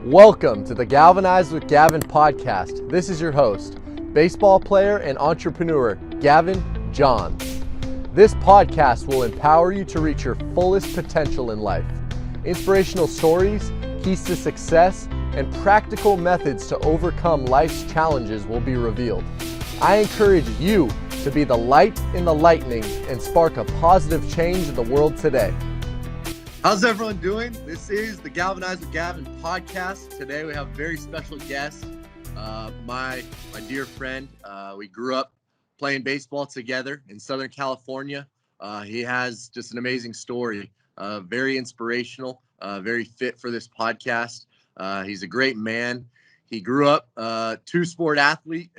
Welcome to the Galvanize with Gavin podcast. This is your host, baseball player and entrepreneur, Gavin Johns. This podcast will empower you to reach your fullest potential in life. Inspirational stories, keys to success, and practical methods to overcome life's challenges will be revealed. I encourage you to be the light in the lightning and spark a positive change in the world today. How's everyone doing? This is the Galvanize with Gavin podcast. Today we have a very special guest, my dear friend. We grew up playing baseball together in Southern California. He has just an amazing story, very inspirational, very fit for this podcast. He's a great man. He grew up two-sport athlete,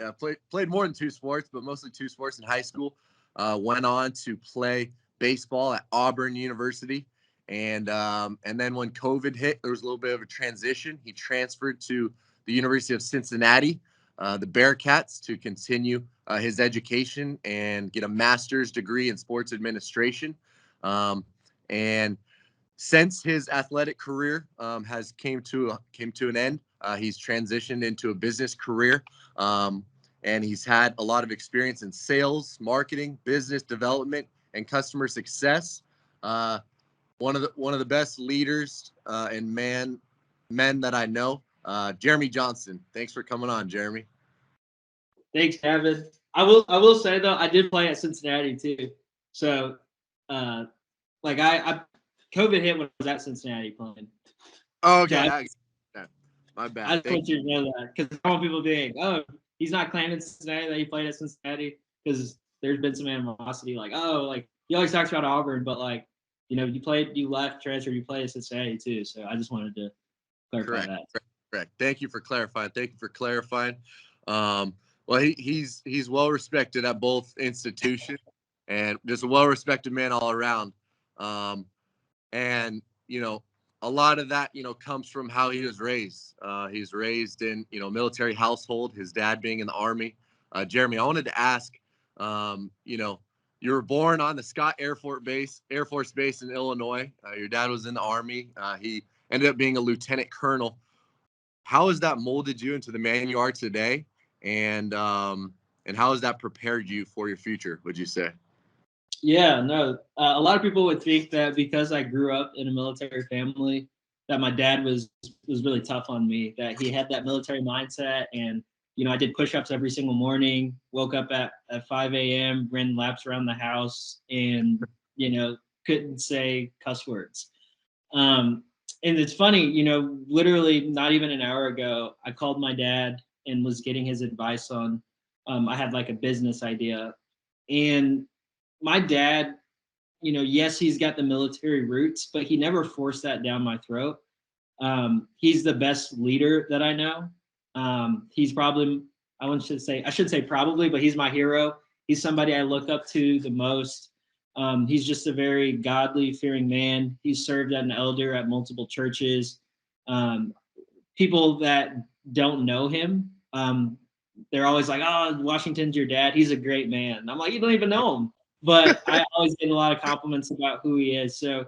played more than two sports, but mostly two sports in high school. Went on to play baseball at Auburn University. And then when COVID hit, there was a little bit of a transition. He transferred to the University of Cincinnati, the Bearcats, to continue his education and get a master's degree in sports administration. And since his athletic career has came to an end, he's transitioned into a business career, and he's had a lot of experience in sales, marketing, business development, and customer success. One of the best leaders and men that I know, Jeremy Johnson. Thanks for coming on, Jeremy. Thanks, Gavin. I will say though, I did play at Cincinnati too. So, I COVID hit when I was at Cincinnati playing. Oh, okay. My bad. I just want you to know that because I want people to think, oh, he's not claiming Cincinnati that he played at Cincinnati, because there's been some animosity. He always talks about Auburn, but you left, transferred, you played at Cincinnati too. So I just wanted to clarify that. Correct. Thank you for clarifying. Well, he's well respected at both institutions, and just a well respected man all around. And a lot of that comes from how he was raised. He's raised in military household. His dad being in the Army. Jeremy, I wanted to ask, you were born on the Scott Air Force Base in Illinois. Your dad was in the Army. He ended up being a lieutenant colonel. How has that molded you into the man you are today? And how has that prepared you for your future, would you say? Yeah, no. A lot of people would think that because I grew up in a military family, that my dad was really tough on me, that he had that military mindset. And I did push-ups every single morning, woke up at 5 a.m., ran laps around the house, and, couldn't say cuss words. And it's funny, literally not even an hour ago, I called my dad and was getting his advice on, I had like a business idea. And my dad, yes, he's got the military roots, but he never forced that down my throat. He's the best leader that I know. He's probably, I should say probably, but he's my hero. He's somebody I look up to the most. He's just a very godly, fearing man. He's served as an elder at multiple churches. People that don't know him, they're always like, "Oh, Washington's your dad. He's a great man." And I'm like, "You don't even know him." But I always get a lot of compliments about who he is. So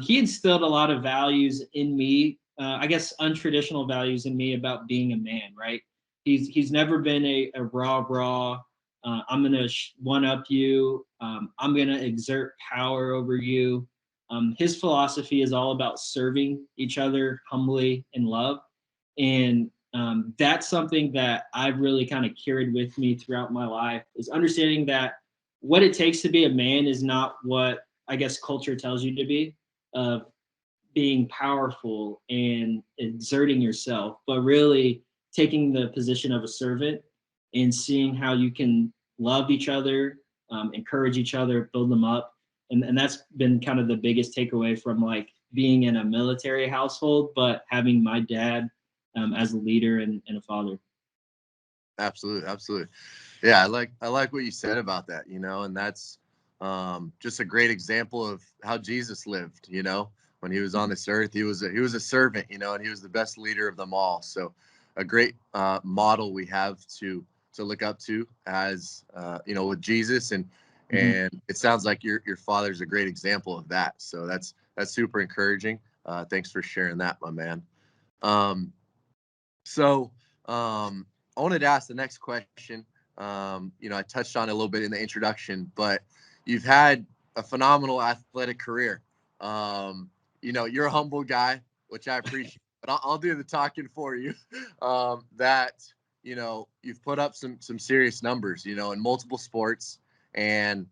he instilled a lot of values in me. I guess untraditional values in me about being a man, right? He's never been a raw. I'm gonna one up you. I'm gonna exert power over you. His philosophy is all about serving each other humbly in love, and that's something that I've really kind of carried with me throughout my life, is understanding that what it takes to be a man is not what I guess culture tells you to be, of being powerful and exerting yourself, but really taking the position of a servant and seeing how you can love each other, encourage each other, build them up. And that's been kind of the biggest takeaway from being in a military household, but having my dad as a leader and a father. Absolutely. Yeah, I like what you said about that, and that's just a great example of how Jesus lived, when he was on this earth. He was a servant, and he was the best leader of them all. So a great model we have to look up to as with Jesus, and it sounds like your father's a great example of that. So that's super encouraging. Thanks for sharing that, my man. So I wanted to ask the next question. I touched on it a little bit in the introduction, but you've had a phenomenal athletic career. You're a humble guy, which I appreciate, but I'll do the talking for you. That you've put up some serious numbers, in multiple sports and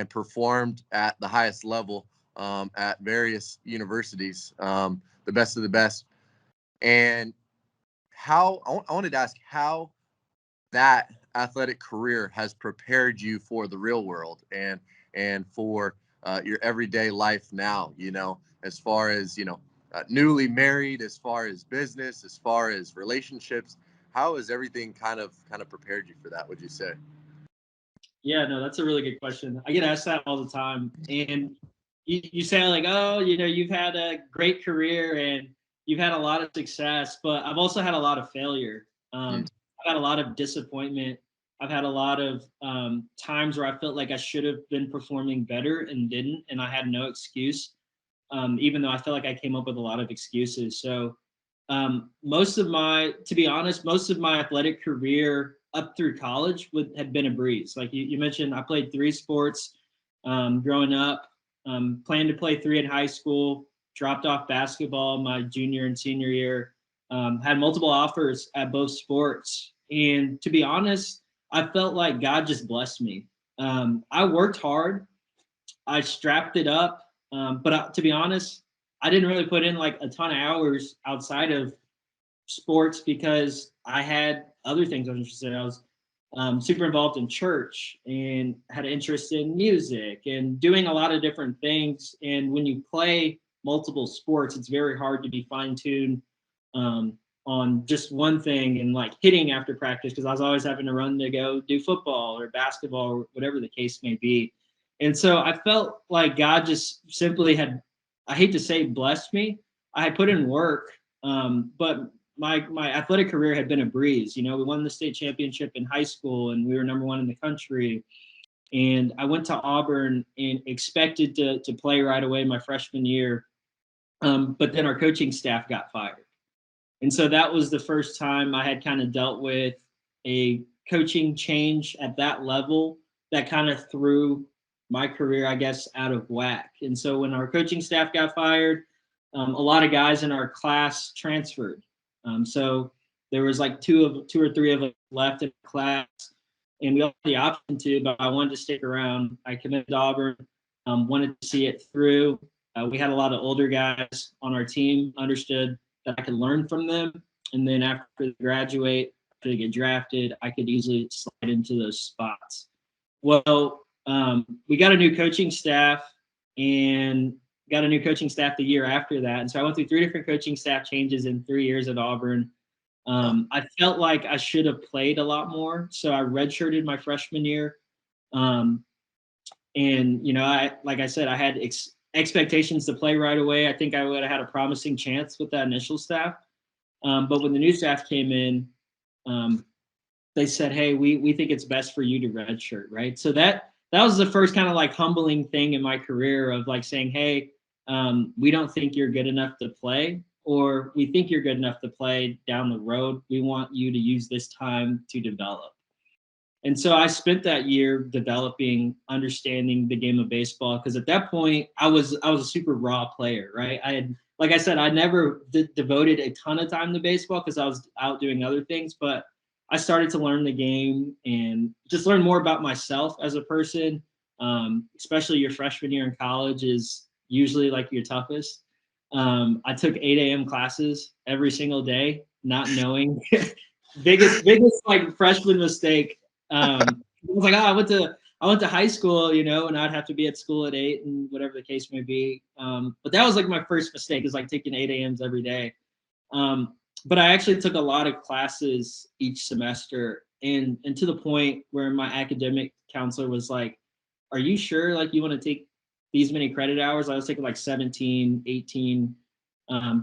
performed at the highest level at various universities, the best of the best. And I wanted to ask how that athletic career has prepared you for the real world and for your everyday life now, as far as newly married, as far as business, as far as relationships. How has everything kind of prepared you for that, would you say? Yeah, no, that's a really good question. I get asked that all the time. And you say like, oh, you've had a great career and you've had a lot of success, but I've also had a lot of failure. I've had a lot of disappointment. I've had a lot of times where I felt like I should have been performing better and didn't, and I had no excuse, even though I felt like I came up with a lot of excuses. So to be honest, most of my athletic career up through college had been a breeze. Like you mentioned, I played 3 sports growing up, planned to play 3 in high school, dropped off basketball my junior and senior year, had multiple offers at both sports. And to be honest, I felt like God just blessed me. I worked hard. I strapped it up. But to be honest, I didn't really put in like a ton of hours outside of sports because I had other things I was interested in. I was super involved in church and had an interest in music and doing a lot of different things. And when you play multiple sports, it's very hard to be fine-tuned on just one thing and like hitting after practice, because I was always having to run to go do football or basketball or whatever the case may be. And so I felt like God just simply had, I hate to say blessed me. I had put in work, but my athletic career had been a breeze. We won the state championship in high school and we were number 1 in the country. And I went to Auburn and expected to play right away my freshman year. But then our coaching staff got fired. And so that was the first time I had kind of dealt with a coaching change at that level that kind of threw my career, I guess, out of whack. And so when our coaching staff got fired, a lot of guys in our class transferred. So there was like 2 or 3 of us left in class, and we all had the option to, but I wanted to stick around. I committed to Auburn, wanted to see it through. We had a lot of older guys on our team, understood that I could learn from them. And then after they graduate, after they get drafted, I could easily slide into those spots. Well, we got a new coaching staff and got a new coaching staff the year after that. And so I went through 3 different coaching staff changes in 3 years at Auburn. I felt like I should have played a lot more. So I redshirted my freshman year. And, like I said, I had expectations to play right away. I think I would have had a promising chance with that initial staff. But when the new staff came in, they said, hey, we think it's best for you to redshirt, right? So that was the first kind of like humbling thing in my career of like saying, hey, we don't think you're good enough to play, or we think you're good enough to play down the road. We want you to use this time to develop. And so I spent that year developing, understanding the game of baseball, because at that point I was a super raw player, right? Like I said, I never devoted a ton of time to baseball because I was out doing other things, but I started to learn the game and just learn more about myself as a person. Especially your freshman year in college is usually like your toughest. I took 8 a.m. classes every single day, not knowing. biggest like freshman mistake. I was like, I went to high school, and I'd have to be at school at 8 and whatever the case may be. But that was like my first mistake, is like taking 8 a.m.s every day. But I actually took a lot of classes each semester, and to the point where my academic counselor was like, are you sure like you want to take these many credit hours? I was taking like 17, 18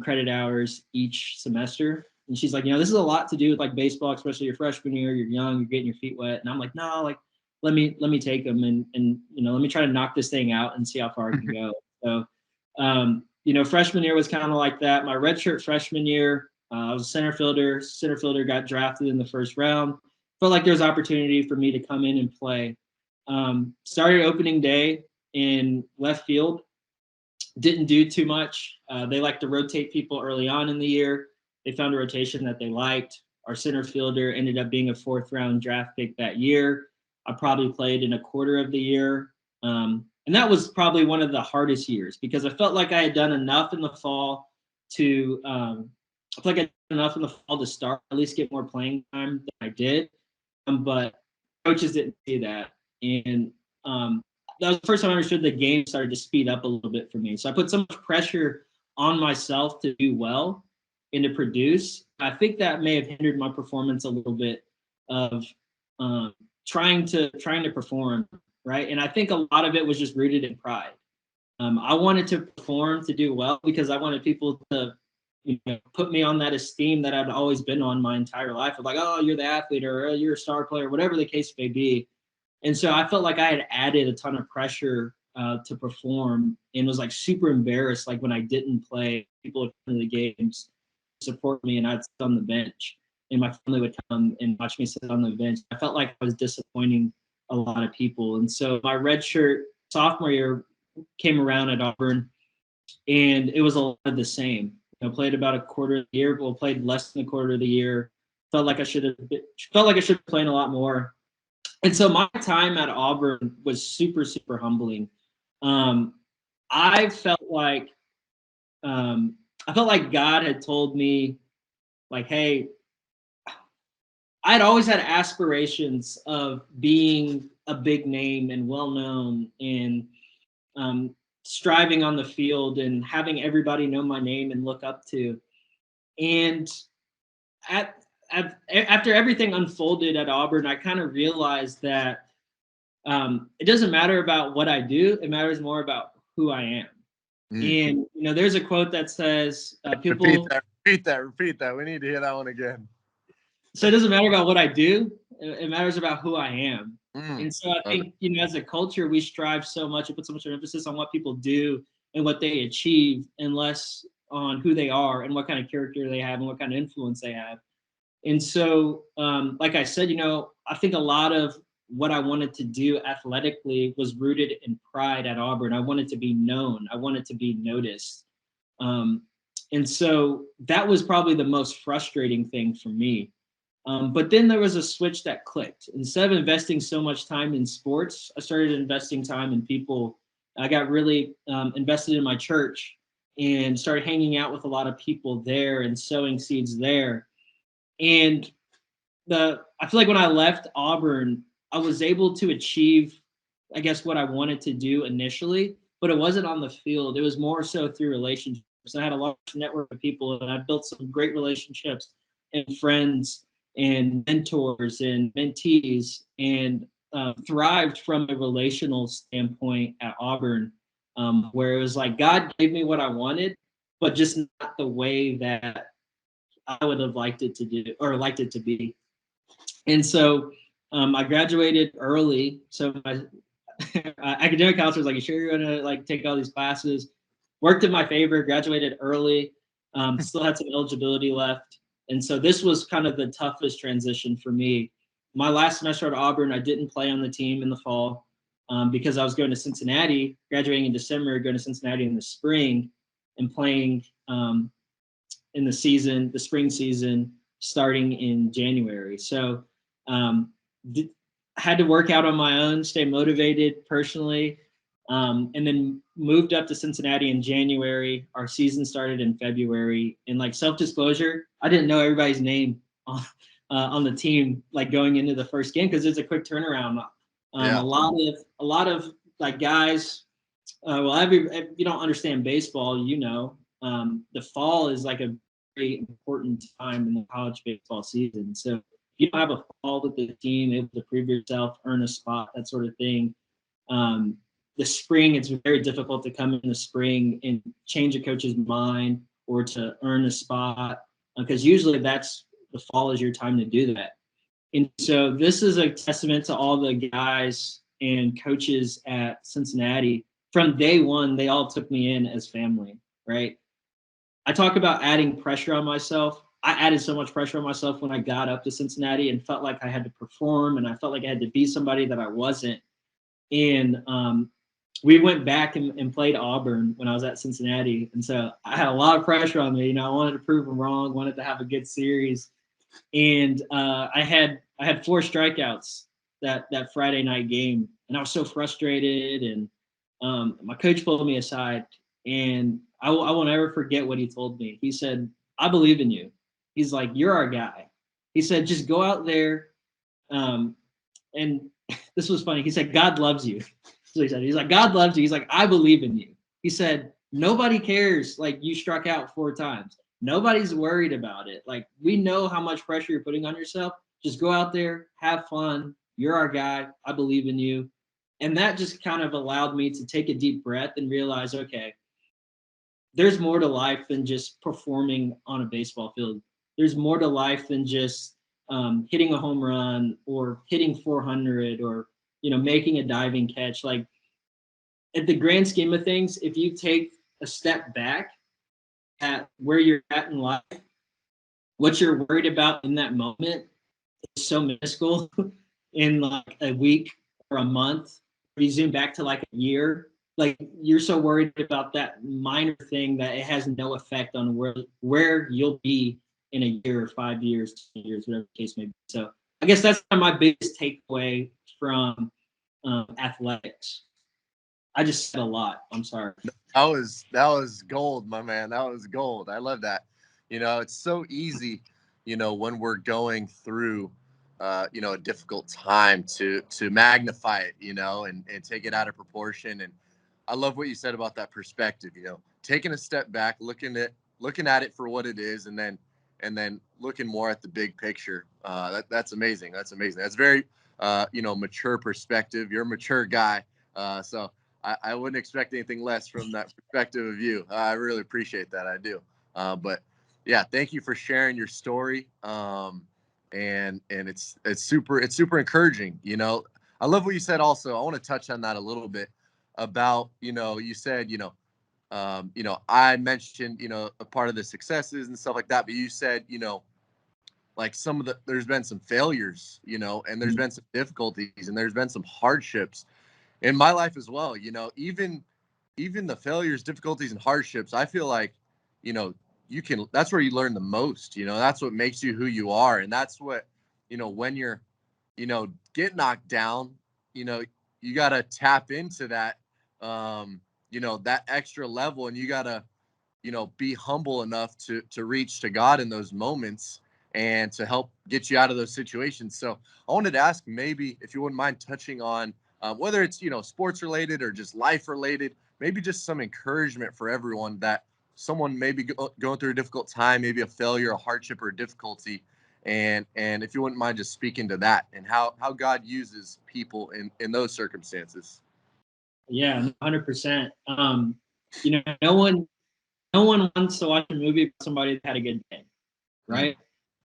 credit hours each semester. And she's like, this is a lot to do with like baseball, especially your freshman year. You're young, you're getting your feet wet. And I'm like, no, like let me take them and let me try to knock this thing out and see how far I can go. So freshman year was kind of like that. My redshirt freshman year, I was a center fielder. Center fielder got drafted in the first round. Felt like there was opportunity for me to come in and play. Started opening day in left field. Didn't do too much. They like to rotate people early on in the year. They found a rotation that they liked. Our center fielder ended up being a 4th round draft pick that year. I probably played in a quarter of the year. And that was probably one of the hardest years because I felt like I had done enough in the fall to start, at least get more playing time than I did. But coaches didn't see that. And that was the first time I understood the game started to speed up a little bit for me. So I put so much pressure on myself to do well and to produce. I think that may have hindered my performance a little bit of trying to perform, right? And I think a lot of it was just rooted in pride. I wanted to perform, to do well, because I wanted people to, put me on that esteem that I'd always been on my entire life of like, oh, you're the athlete, or oh, you're a star player, whatever the case may be. And so I felt like I had added a ton of pressure to perform, and was like super embarrassed. Like when I didn't play, people would come to the games, support me, and I'd sit on the bench, and my family would come and watch me sit on the bench. I felt like I was disappointing a lot of people. And so my redshirt sophomore year came around at Auburn, and it was a lot of the same. Played about a quarter of the year, but played less than a quarter of the year. Felt like I should have played a lot more. And so my time at Auburn was super, super humbling. I felt like God had told me, like, hey, I'd always had aspirations of being a big name and well-known, and striving on the field and having everybody know my name and look up to. And after everything unfolded at Auburn, I kind of realized that it doesn't matter about what I do. It matters more about who I am. And, there's a quote that says, people... Repeat that. We need to hear that one again. So it doesn't matter about what I do. It matters about who I am. And so I think, as a culture, we strive so much and put so much emphasis on what people do and what they achieve, and less on who they are and what kind of character they have and what kind of influence they have. And so, like I said, I think a lot of what I wanted to do athletically was rooted in pride at Auburn. I wanted to be known. I wanted to be noticed. And so that was probably the most frustrating thing for me. But then there was a switch that clicked. Instead of investing so much time in sports, I started investing time in people. I got really invested in my church and started hanging out with a lot of people there and sowing seeds there. And I feel like when I left Auburn, I was able to achieve, I guess, what I wanted to do initially, but it wasn't on the field. It was more so through relationships. I had a large network of people, and I built some great relationships and friends and mentors and mentees, and thrived from a relational standpoint at Auburn, where it was like God gave me what I wanted, but just not the way that I would have liked it to do or liked it to be. And so I graduated early. So my academic counselor was like, "You sure you're gonna take all these classes?" Worked in my favor, graduated early, still had some eligibility left. And so this was kind of the toughest transition for me. My last semester at Auburn, I didn't play on the team in the fall because I was going to Cincinnati, graduating in December, going to Cincinnati in the spring, and playing in the spring season, starting in January. So had to work out on my own, stay motivated personally, and then moved up to Cincinnati in January. Our season started in February. And self-disclosure, I didn't know everybody's name on the team going into the first game because it's a quick turnaround. A lot of guys. If you don't understand baseball, the fall is a very important time in the college baseball season. So if you don't have a fall with the team, able to prove yourself, earn a spot, that sort of thing. The spring, it's very difficult to come in the spring and change a coach's mind or to earn a spot, because usually the fall is your time to do that. And so this is a testament to all the guys and coaches at Cincinnati. From day one, they all took me in as family, right? I talk about adding pressure on myself. I added so much pressure on myself when I got up to Cincinnati and felt like I had to perform and I felt like I had to be somebody that I wasn't. And we went back and played Auburn when I was at Cincinnati. And so I had a lot of pressure on me. I wanted to prove them wrong, wanted to have a good series. And I had 4 strikeouts that Friday night game. And I was so frustrated. And my coach pulled me aside. And I won't ever forget what he told me. He said, "I believe in you." He's like, "You're our guy." He said, "Just go out there." And this was funny. He said, "God loves you." So he said, he's like, "God loves you." He's like, "I believe in you." He said, "Nobody cares. Like, you struck out 4 times. Nobody's worried about it. Like, we know how much pressure you're putting on yourself. Just go out there, have fun. You're our guy. I believe in you." And that just kind of allowed me to take a deep breath and realize, okay, there's more to life than just performing on a baseball field. There's more to life than just hitting a home run or hitting 400 or making a diving catch. Like, at the grand scheme of things, if you take a step back at where you're at in life, what you're worried about in that moment is so minuscule in like a week or a month. If you zoom back to like a year, like you're so worried about that minor thing that it has no effect on where you'll be in a year, 5 years, 10 years, whatever the case may be. So I guess that's my biggest takeaway from athletics. I just said a lot. I'm sorry. That was gold, my man. That was gold. I love that. It's so easy, when we're going through a difficult time to magnify it, and take it out of proportion. And I love what you said about that perspective, taking a step back, looking at it for what it is, and then looking more at the big picture. That's amazing. That's amazing. That's very mature perspective. You're a mature guy. So I wouldn't expect anything less from that perspective of you. I really appreciate that. I do. But yeah, thank you for sharing your story. And it's super encouraging. I love what you said. Also, I want to touch on that a little bit about, you said, I mentioned, a part of the successes and stuff like that, but you said, like there's been some failures, and there's been some difficulties and there's been some hardships in my life as well. Even the failures, difficulties, and hardships, I feel like, that's where you learn the most. That's what makes you who you are. And that's what, when you're, get knocked down, you got to tap into that, that extra level, and you got to, be humble enough to reach to God in those moments and to help get you out of those situations. So I wanted to ask, maybe if you wouldn't mind touching on whether it's, sports related or just life related, maybe just some encouragement for everyone that someone may be going through a difficult time, maybe a failure, a hardship, or a difficulty. And if you wouldn't mind just speaking to that and how God uses people in those circumstances. Yeah, 100%. No one wants to watch a movie about somebody that had a good day, right?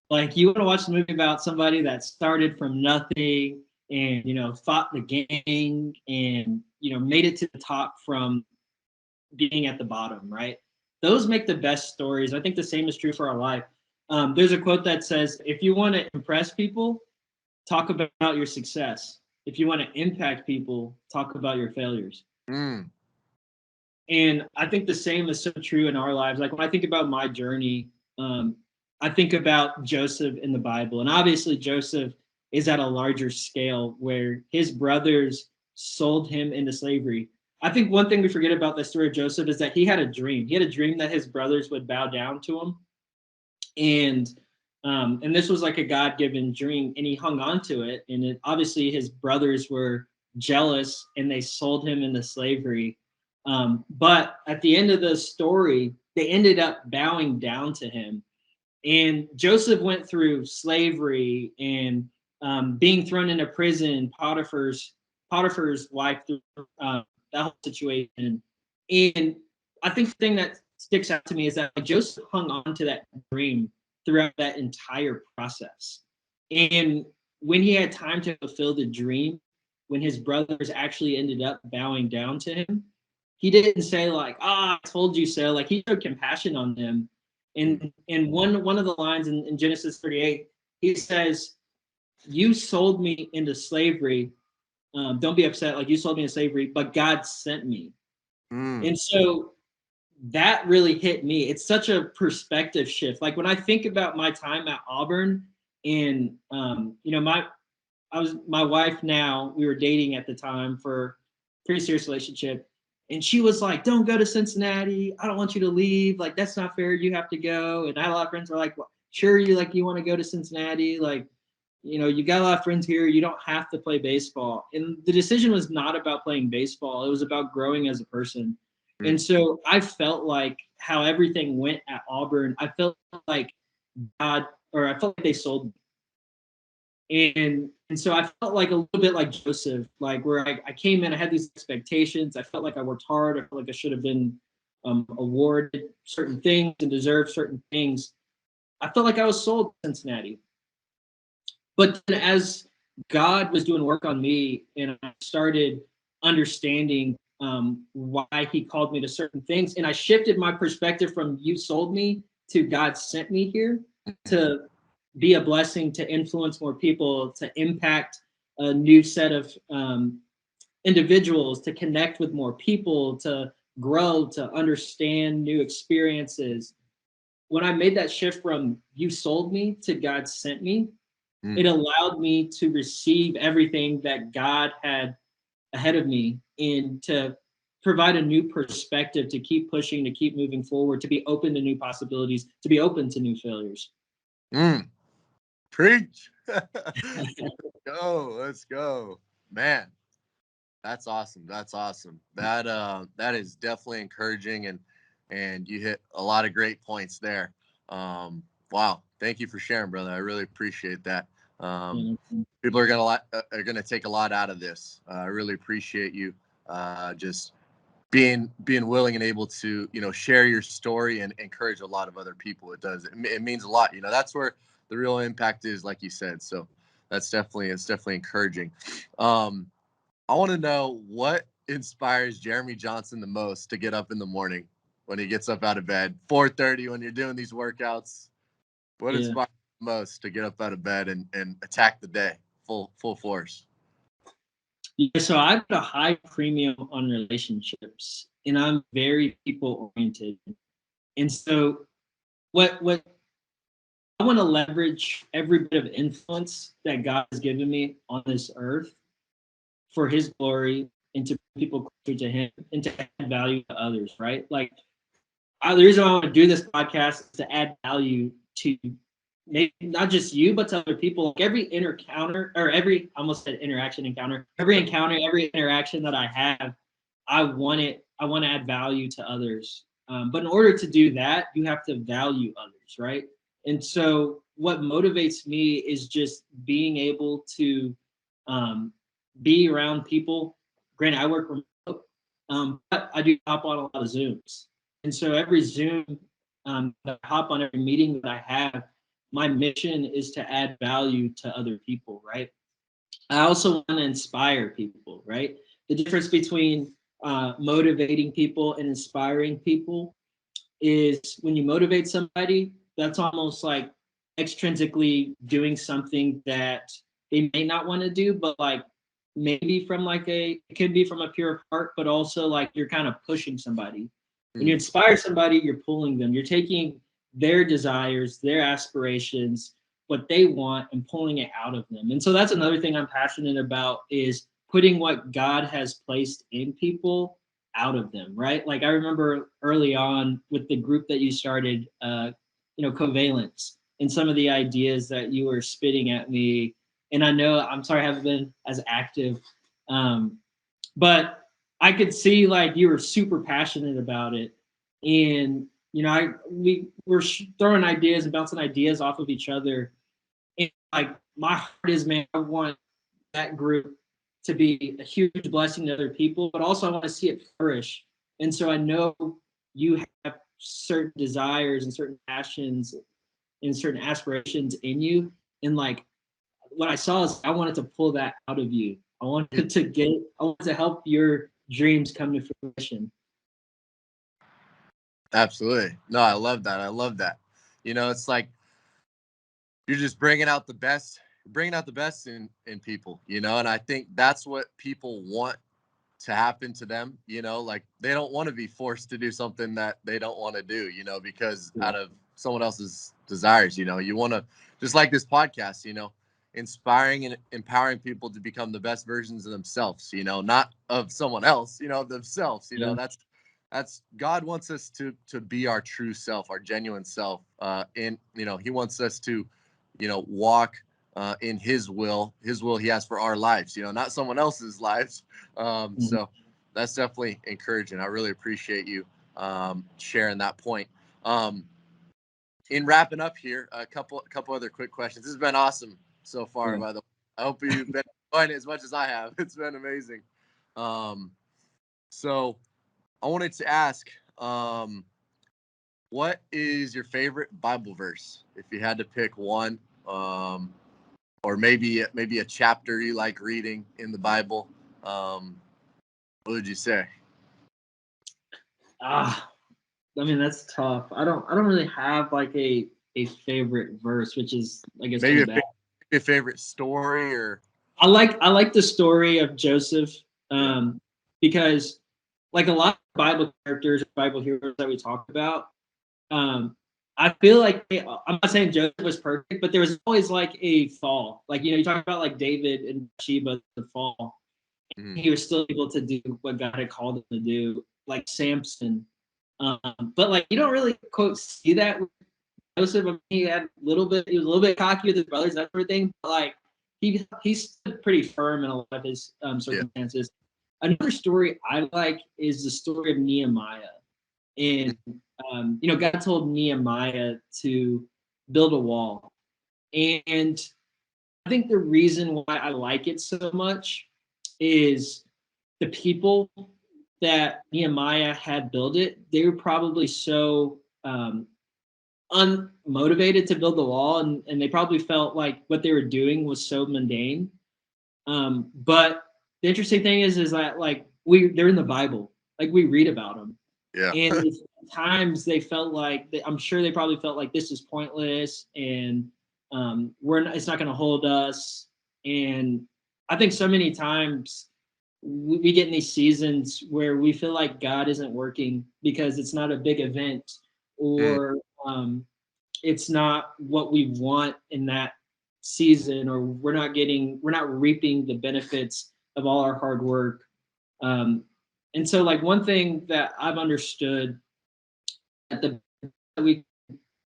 Like, you want to watch a movie about somebody that started from nothing and fought the gang and made it to the top from being at the bottom, right? Those make the best stories. I think the same is true for our life. There's a quote that says, "If you want to impress people, talk about your success. If you want to impact people, talk about your failures." And I think the same is so true in our lives. Like, when I think about my journey, I think about Joseph in the Bible. And obviously, Joseph is at a larger scale where his brothers sold him into slavery. I think one thing we forget about the story of Joseph is that he had a dream. He had a dream that his brothers would bow down to him. And this was like a God-given dream, and he hung on to it. And obviously, his brothers were jealous, and they sold him into slavery. But at the end of the story, they ended up bowing down to him. And Joseph went through slavery and being thrown into prison, Potiphar's wife, through that whole situation. And I think the thing that sticks out to me is that Joseph hung on to that dream throughout that entire process. And when he had time to fulfill the dream, when his brothers actually ended up bowing down to him, he didn't say like, "I told you so." Like, he showed compassion on them. And one of the lines in Genesis 38, he says, "You sold me into slavery. Don't be upset. Like, you sold me into slavery, but God sent me." And so that really hit me. It's such a perspective shift. Like, when I think about my time at Auburn, and my wife now, we were dating at the time for a pretty serious relationship. And she was like, "Don't go to Cincinnati. I don't want you to leave. Like, that's not fair. You have to go." And I had a lot of friends who were like, "Well, sure, you want to go to Cincinnati. Like, you got a lot of friends here. You don't have to play baseball." And the decision was not about playing baseball. It was about growing as a person. And so I felt like how everything went at Auburn, I felt like I felt like they sold me. And so I felt like a little bit like Joseph, like where I came in, I had these expectations. I felt like I worked hard. I felt like I should have been awarded certain things and deserved certain things. I felt like I was sold to Cincinnati. But then as God was doing work on me and I started understanding why he called me to certain things, and I shifted my perspective from "you sold me" to "God sent me here to be a blessing, to influence more people, to impact a new set of individuals, to connect with more people, to grow, to understand new experiences. When I made that shift from "you sold me" to "God sent me," it allowed me to receive everything that God had ahead of me and to provide a new perspective, to keep pushing, to keep moving forward, to be open to new possibilities, to be open to new failures. Preach. Let's go. Man, that's awesome. That's awesome. That is definitely encouraging, and you hit a lot of great points there. Wow. Thank you for sharing, brother. I really appreciate that. People are gonna take a lot out of this. I really appreciate you just being willing and able to share your story and encourage a lot of other people. It means a lot. That's where the real impact is, like you said. So it's definitely encouraging. I want to know what inspires Jeremy Johnson the most to get up in the morning when he gets up out of bed, 4:30 when you're doing these workouts. What inspires you the most to get up out of bed and attack the day full force? Yeah, so I put a high premium on relationships, and I'm very people oriented. And so what I want to leverage every bit of influence that God has given me on this earth for his glory and to people closer to him and to add value to others, right? Like, the reason why I want to do this podcast is to add value to maybe not just you, but to other people. Like, every encounter, or every, I almost said encounter, every interaction that I have, I want to add value to others. But in order to do that, you have to value others, right? And so what motivates me is just being able to be around people. Granted, I work remote, but I do hop on a lot of Zooms. And so every Zoom, I hop on every meeting that I have, my mission is to add value to other people, right? I also want to inspire people, right? The difference between motivating people and inspiring people is when you motivate somebody, that's almost like extrinsically doing something that they may not want to do, but like maybe from it could be from a pure heart, but also like you're kind of pushing somebody. When you inspire somebody, you're pulling them. You're taking their desires, their aspirations, what they want, and pulling it out of them. And so that's another thing I'm passionate about, is putting what God has placed in people out of them, right? Like, I remember early on with the group that you started, Covalence, and some of the ideas that you were spitting at me. And I know, I'm sorry I haven't been as active, but I could see like you were super passionate about it. And we were throwing ideas and bouncing ideas off of each other. And like, my heart is, man, I want that group to be a huge blessing to other people, but also I want to see it flourish. And so I know you have certain desires and certain passions and certain aspirations in you. And like, what I saw is I wanted to pull that out of you. I wanted to help your dreams come to fruition. Absolutely. No, I love that. I love that. It's like you're just bringing out the best in people, and I think that's what people want to happen to them, like they don't want to be forced to do something that they don't want to do, because Yeah. out of someone else's desires, you want to, just like this podcast, inspiring and empowering people to become the best versions of themselves, not of someone else, of themselves, Yeah. that's God wants us to be our true self, our genuine self. And he wants us to, walk in his will he has for our lives, not someone else's lives. Mhm. So that's definitely encouraging. I really appreciate you sharing that point. Um, in wrapping up here, a couple other quick questions. This has been awesome so far, Yeah. by the way. I hope you've been enjoying it as much as I have. It's been amazing. Um, so I wanted to ask, what is your favorite Bible verse? If you had to pick one, or maybe a chapter you like reading in the Bible, what would you say? Ah, I mean that's tough. I don't really have like a favorite verse, which is I guess kind Maybe of bad. a favorite story or I like the story of Joseph, yeah. because like a lot of Bible characters, Bible heroes that we talk about, um, I feel like I'm not saying Joseph was perfect, but there was always like a fall. Like you talk about like David and Sheba, the fall. Mhm. He was still able to do what God had called him to do, like Samson. But like you don't really quote see that with Joseph. I mean, he had a little bit. He was a little bit cocky with his brothers, that sort of thing. But like he stood pretty firm in a lot of his Yeah. circumstances. Another story I like is the story of Nehemiah. And God told Nehemiah to build a wall. And I think the reason why I like it so much is the people that Nehemiah had built it, they were probably so unmotivated to build the wall, and they probably felt like what they were doing was so mundane. But the interesting thing is that like they're in the Bible, like we read about them, Yeah. and times they felt like I'm sure they probably felt like this is pointless, and it's not going to hold us. And I think so many times we get in these seasons where we feel like God isn't working because it's not a big event, Mm, or um, it's not what we want in that season, or we're not reaping the benefits of all our hard work. um, and so like one thing that I've understood that we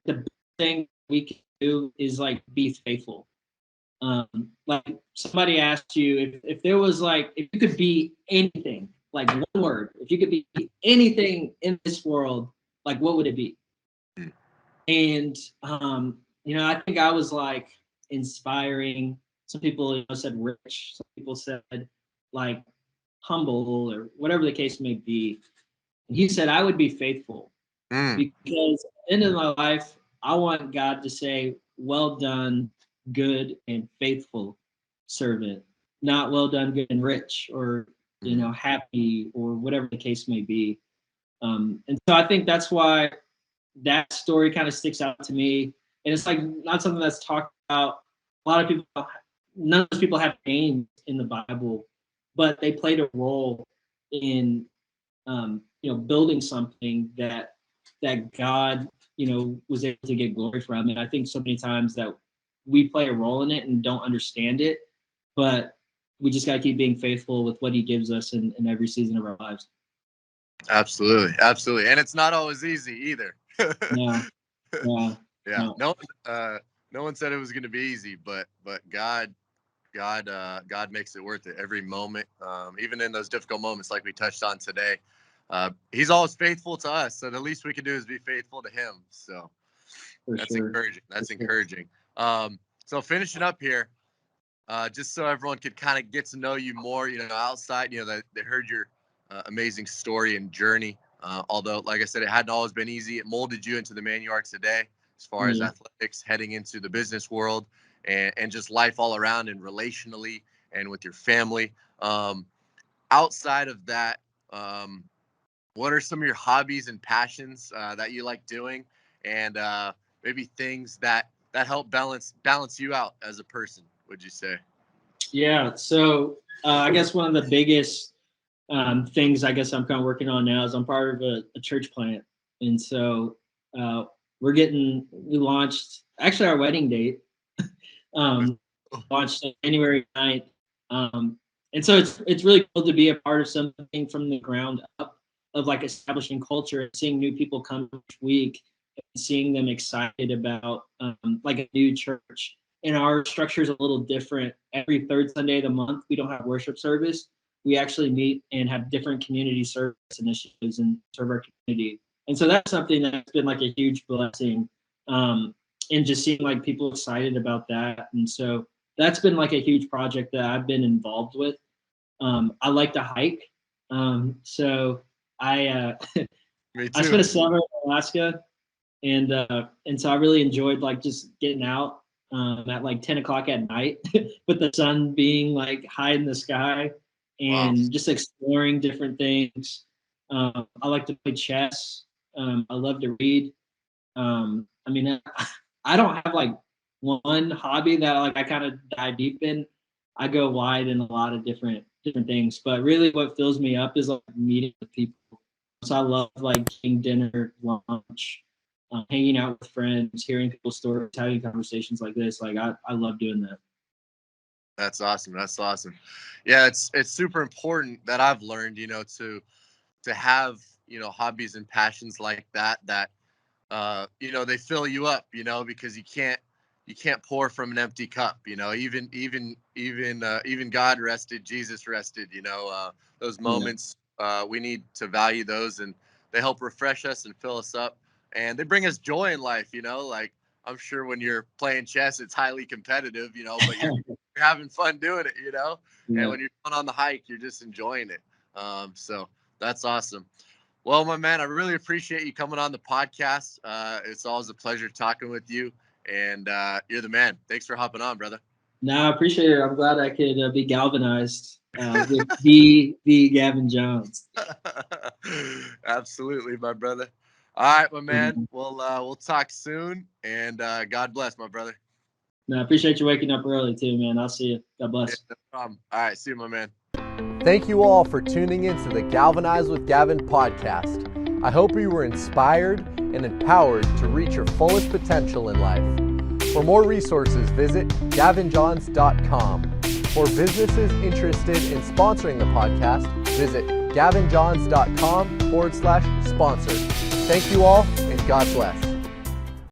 the best thing we can do is like be faithful. Like somebody asked you if there was like if you could be anything, like one word, if you could be anything in this world, like what would it be? mm, And I think I was like inspiring. Some people said rich. Some people said like humble or whatever the case may be. And he said I would be faithful mm, because at the end of my life, I want God to say, "Well done, good and faithful servant," not "Well done, good and rich," or mm. happy, or whatever the case may be. And so I think that's why that story kind of sticks out to me. And it's like not something that's talked about. A lot of people, none of those people have names in the Bible, but they played a role in building something that God, was able to get glory from. And I think so many times that we play a role in it and don't understand it, but we just got to keep being faithful with what He gives us in every season of our lives. Absolutely. Absolutely. And it's not always easy either. Yeah, yeah, Yeah. no, No one said it was going to be easy, but God makes it worth it every moment. Even in those difficult moments, like we touched on today, he's always faithful to us. So the least we can do is be faithful to him. So for that's sure. encouraging. For That's sure. encouraging. So finishing up here, just so everyone could kind of get to know you more, outside, they heard your amazing story and journey. Although, like I said, it hadn't always been easy. It molded you into the man you are today, as far as Yeah. athletics, heading into the business world, and just life all around and relationally and with your family. Outside of that, um, what are some of your hobbies and passions that you like doing, and maybe things that help balance you out as a person, would you say? Yeah. So I guess one of the biggest things I guess I'm kind of working on now is I'm part of a church plant, and so uh, we launched actually our wedding date um, launched January 9th. And so it's really cool to be a part of something from the ground up, of like establishing culture and seeing new people come each week and seeing them excited about like a new church. And our structure is a little different. Every third Sunday of the month, we don't have worship service. We actually meet and have different community service initiatives and serve our community. And so that's something that's been like a huge blessing. And just seeing like people excited about that. And so that's been like a huge project that I've been involved with. I like to hike. So I Me too. I spent a summer in Alaska, and so I really enjoyed like just getting out at like 10 o'clock at night with the sun being like high in the sky and just exploring different things. I like to play chess. I love to read. I mean, I don't have like one hobby that like I kind of dive deep in. I go wide in a lot of different things, but really what fills me up is like meeting with people. So I love like eating dinner, lunch, hanging out with friends, hearing people's stories, having conversations like this. Like I love doing that. That's awesome. That's awesome. Yeah, it's super important that I've learned, to have, hobbies and passions like that they fill you up, because you can't pour from an empty cup, even God rested, Jesus rested, those moments, we need to value those, and they help refresh us and fill us up, and they bring us joy in life, like I'm sure when you're playing chess, it's highly competitive, but you're having fun doing it, and when you're going on the hike, you're just enjoying it. So that's awesome. Well, my man, I really appreciate you coming on the podcast. It's always a pleasure talking with you, and you're the man. Thanks for hopping on, brother. No, I appreciate it. I'm glad I could be galvanized with the Gavin Johns. Absolutely, my brother. All right, my man. We'll talk soon, and God bless, my brother. No, I appreciate you waking up early too, man. I'll see you. God bless. Yeah, no problem. All right, see you, my man. Thank you all for tuning in to the Galvanize with Gavin podcast. I hope you were inspired and empowered to reach your fullest potential in life. For more resources, visit gavinjohns.com. For businesses interested in sponsoring the podcast, visit gavinjohns.com/sponsor. Thank you all, and God bless.